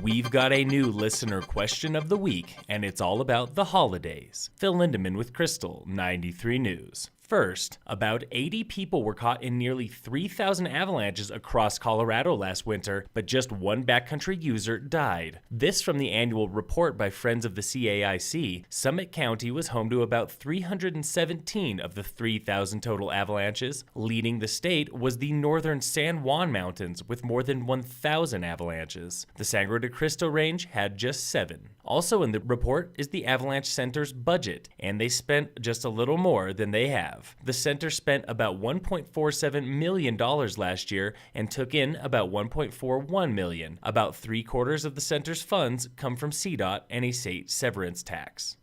We've got a new listener question of the week, and it's all about the holidays. Phil Lindeman with Krystal, 93 News. First, about 80 people were caught in nearly 3,000 avalanches across Colorado last winter, but just one backcountry user died. This from the annual report by Friends of the CAIC. Summit County was home to about 317 of the 3,000 total avalanches. Leading the state was the northern San Juan Mountains with more than 1,000 avalanches. The Sangre de Cristo Range had just 7. Also in the report is the Avalanche Center's budget, and they spent just a little more than they have. The center spent about $1.47 million last year and took in about $1.41 million. About 3/4 of the center's funds come from CDOT and a state severance tax.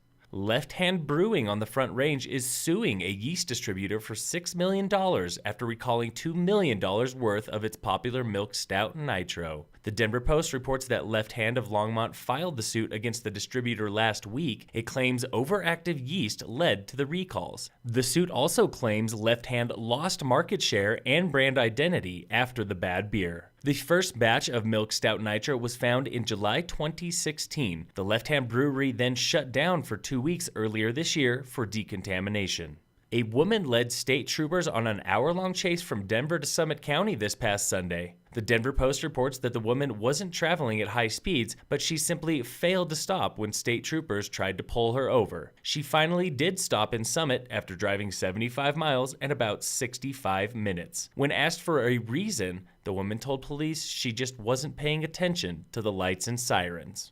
Hand Brewing on the Front Range is suing a yeast distributor for $6 million after recalling $2 million worth of its popular milk stout Nitro. The Denver Post reports that Left Hand of Longmont filed the suit against the distributor last week. It claims overactive yeast led to the recalls. The suit also claims Left Hand lost market share and brand identity after the bad beer. The first batch of Milk Stout Nitro was found in July 2016. The Left Hand Brewery then shut down for 2 weeks earlier this year for decontamination. A woman led state troopers on an hour-long chase from Denver to Summit County this past Sunday. The Denver Post reports that the woman wasn't traveling at high speeds, but she simply failed to stop when state troopers tried to pull her over. She finally did stop in Summit after driving 75 miles and about 65 minutes. When asked for a reason, the woman told police she just wasn't paying attention to the lights and sirens.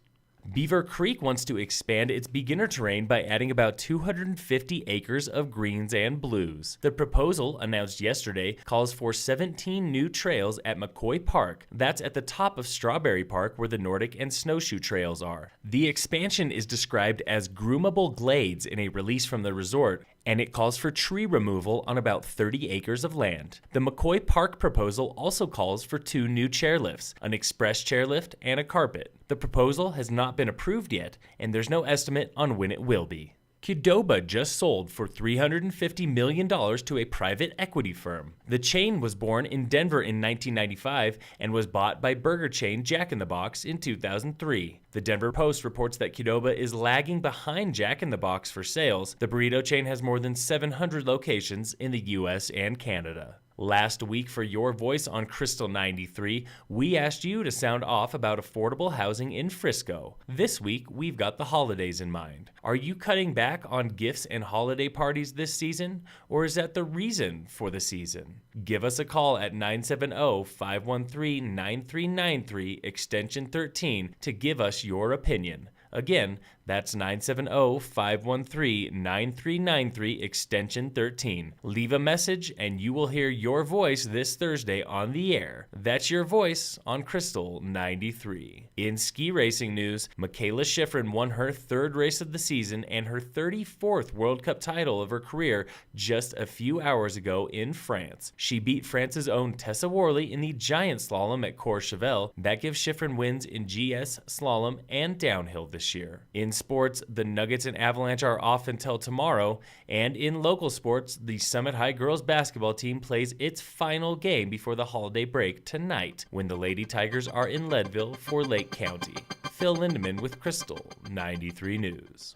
Beaver Creek wants to expand its beginner terrain by adding about 250 acres of greens and blues. The proposal, announced yesterday, calls for 17 new trails at McCoy Park. That's at the top of Strawberry Park where the Nordic and snowshoe trails are. The expansion is described as groomable glades in a release from the resort, and it calls for tree removal on about 30 acres of land. The McCoy Park proposal also calls for 2 new chairlifts, an express chairlift and a carpet. The proposal has not been approved yet, and there's no estimate on when it will be. Qdoba just sold for $350 million to a private equity firm. The chain was born in Denver in 1995 and was bought by burger chain Jack in the Box in 2003. The Denver Post reports that Qdoba is lagging behind Jack in the Box for sales. The burrito chain has more than 700 locations in the US and Canada. Last week for Your Voice on Krystal 93, we asked you to sound off about affordable housing in Frisco. This week, we've got the holidays in mind. Are you cutting back on gifts and holiday parties this season? Or is that the reason for the season? Give us a call at 970-513-9393, extension 13, to give us your opinion. Again, that's 970-513-9393, extension 13. Leave a message and you will hear your voice this Thursday on the air. That's Your Voice on Krystal 93. In ski racing news, Mikaela Shiffrin won her 3rd race of the season and her 34th World Cup title of her career just a few hours ago in France. She beat France's own Tessa Worley in the giant slalom at Courchevel. That gives Shiffrin wins in GS, slalom, and downhill this year. In sports, the Nuggets and Avalanche are off until tomorrow, and in local sports, the Summit High girls basketball team plays its final game before the holiday break tonight, when the Lady Tigers are in Leadville for Lake County. Phil Lindeman with Krystal 93 News.